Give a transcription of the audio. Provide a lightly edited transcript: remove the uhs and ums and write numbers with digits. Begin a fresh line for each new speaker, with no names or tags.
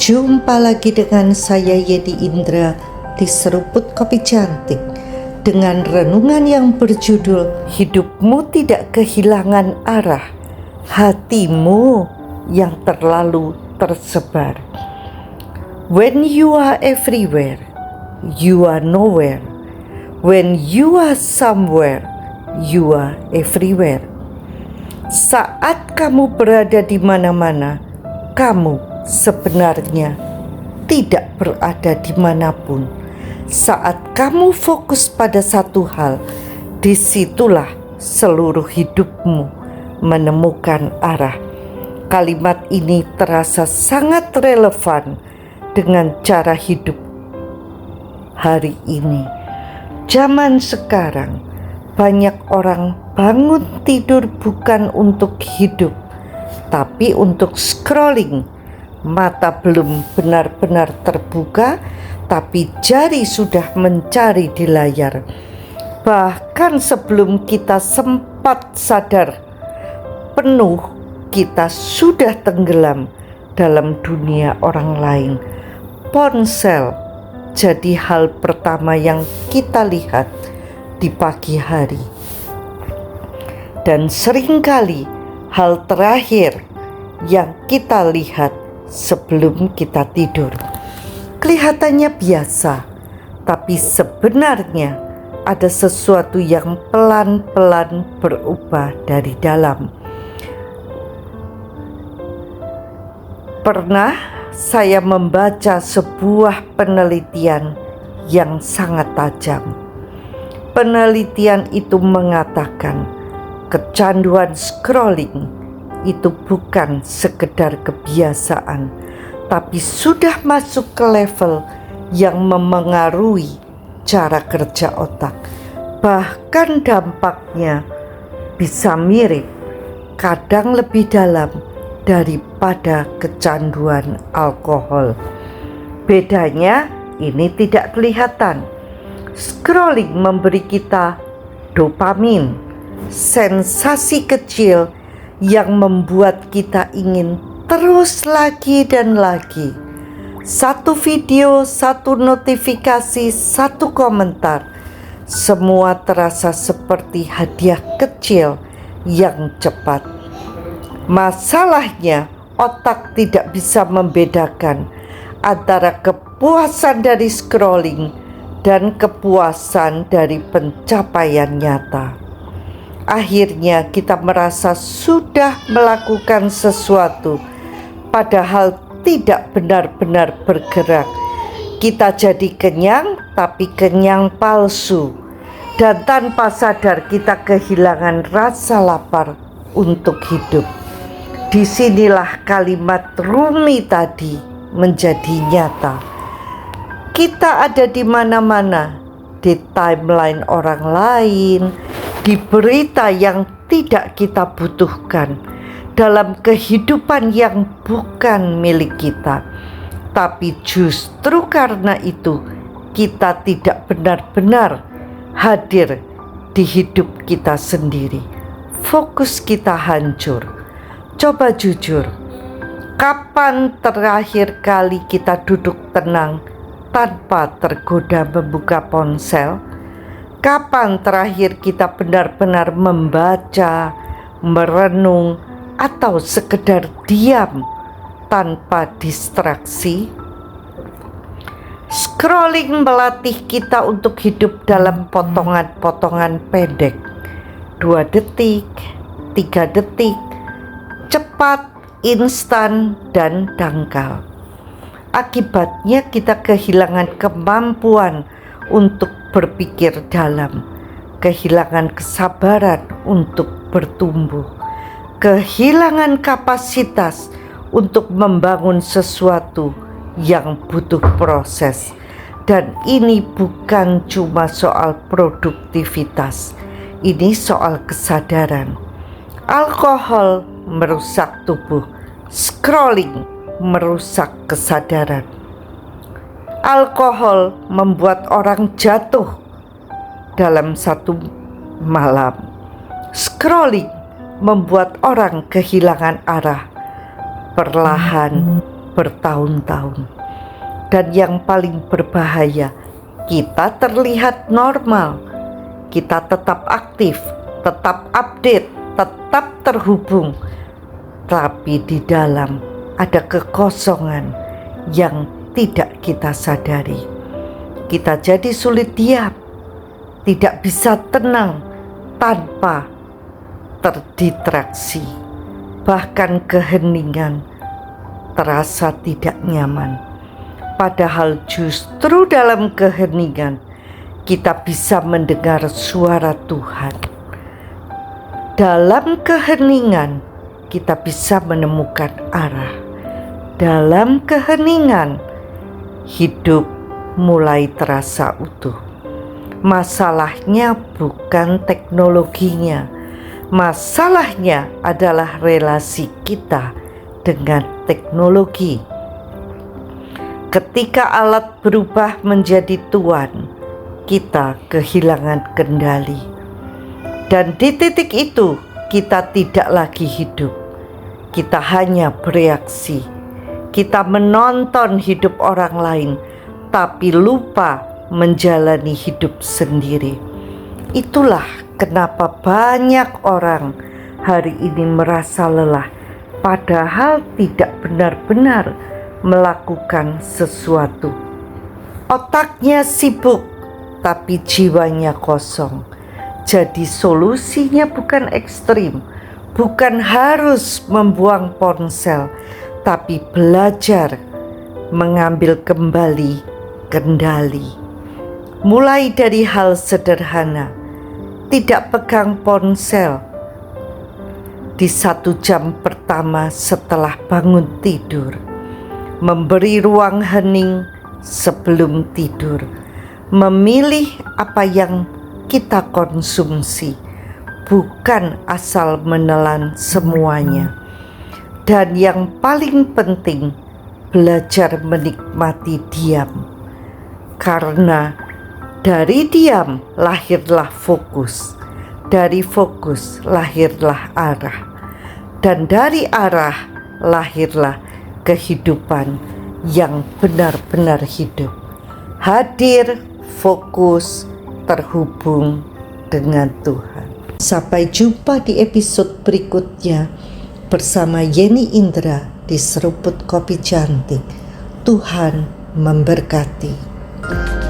Jumpa lagi dengan saya Yedi Indra di Seruput Kopi Cantik dengan renungan yang berjudul Hidupmu Tidak Kehilangan Arah, Hatimu yang Terlalu Tersebar. When you are everywhere, you are nowhere. When you are somewhere, you are everywhere. Saat kamu berada di mana-mana, kamu sebenarnya tidak berada dimanapun. Saat kamu fokus pada satu hal, disitulah seluruh hidupmu menemukan arah. Kalimat ini terasa sangat relevan dengan cara hidup hari ini. Zaman sekarang, banyak orang bangun tidur bukan untuk hidup, tapi untuk scrolling. Mata belum benar-benar terbuka, tapi jari sudah mencari di layar. Bahkan sebelum kita sempat sadar penuh, kita sudah tenggelam dalam dunia orang lain. Ponsel jadi hal pertama yang kita lihat di pagi hari. Dan seringkali hal terakhir yang kita lihat sebelum kita tidur. Kelihatannya biasa, tapi sebenarnya ada sesuatu yang pelan-pelan berubah dari dalam. Pernah saya membaca sebuah penelitian yang sangat tajam. Penelitian itu mengatakan kecanduan scrolling itu bukan sekedar kebiasaan, tapi sudah masuk ke level yang memengaruhi cara kerja otak. Bahkan dampaknya bisa mirip, kadang lebih dalam daripada kecanduan alkohol. Bedanya ini tidak kelihatan. Scrolling memberi kita dopamin, sensasi kecil yang membuat kita ingin terus lagi dan lagi. Satu video, satu notifikasi, satu komentar, semua terasa seperti hadiah kecil yang cepat. Masalahnya, otak tidak bisa membedakan antara kepuasan dari scrolling dan kepuasan dari pencapaian nyata. Akhirnya kita merasa sudah melakukan sesuatu, padahal tidak benar-benar bergerak. Kita jadi kenyang, tapi kenyang palsu. Dan tanpa sadar kita kehilangan rasa lapar untuk hidup. Disinilah kalimat Rumi tadi menjadi nyata. Kita ada di mana-mana, di timeline orang lain, di berita yang tidak kita butuhkan, dalam kehidupan yang bukan milik kita. Tapi justru karena itu kita tidak benar-benar hadir di hidup kita sendiri. Fokus kita hancur. Coba jujur, kapan terakhir kali kita duduk tenang tanpa tergoda membuka ponsel? Kapan terakhir kita benar-benar membaca, merenung, atau sekedar diam tanpa distraksi? Scrolling melatih kita untuk hidup dalam potongan-potongan pendek. 2 detik, 3 detik, cepat, instan, dan dangkal. Akibatnya kita kehilangan kemampuan untuk berpikir dalam, kehilangan kesabaran untuk bertumbuh, kehilangan kapasitas untuk membangun sesuatu yang butuh proses. Dan ini bukan cuma soal produktivitas, ini soal kesadaran. Alkohol merusak tubuh, scrolling merusak kesadaran. Alkohol membuat orang jatuh dalam satu malam. Scrolling membuat orang kehilangan arah. Perlahan bertahun-tahun. Dan yang paling berbahaya, kita terlihat normal, kita tetap aktif, tetap update, tetap terhubung, tapi di dalam ada kekosongan yang tidak kita sadari. Kita jadi sulit diam, tidak bisa tenang tanpa terdistraksi, bahkan keheningan terasa tidak nyaman. Padahal justru dalam keheningan kita bisa mendengar suara Tuhan. Dalam keheningan kita bisa menemukan arah. Dalam keheningan hidup mulai terasa utuh. Masalahnya bukan teknologinya. Masalahnya adalah relasi kita dengan teknologi. Ketika alat berubah menjadi tuan, kita kehilangan kendali. Dan di titik itu kita tidak lagi hidup. Kita hanya bereaksi. Kita menonton hidup orang lain, tapi lupa menjalani hidup sendiri. Itulah kenapa banyak orang hari ini merasa lelah, padahal tidak benar-benar melakukan sesuatu. Otaknya sibuk, tapi jiwanya kosong. Jadi solusinya bukan ekstrim, bukan harus membuang ponsel, tapi belajar mengambil kembali kendali. Mulai dari hal sederhana, tidak pegang ponsel di 1 jam pertama setelah bangun tidur, memberi ruang hening sebelum tidur, memilih apa yang kita konsumsi, bukan asal menelan semuanya. Dan yang paling penting, belajar menikmati diam, karena dari diam lahirlah fokus, dari fokus lahirlah arah, dan dari arah lahirlah kehidupan yang benar-benar hidup. Hadir, fokus, terhubung dengan Tuhan. Sampai jumpa di episode berikutnya bersama Yeni Indra di Seruput Kopi Cantik. Tuhan memberkati.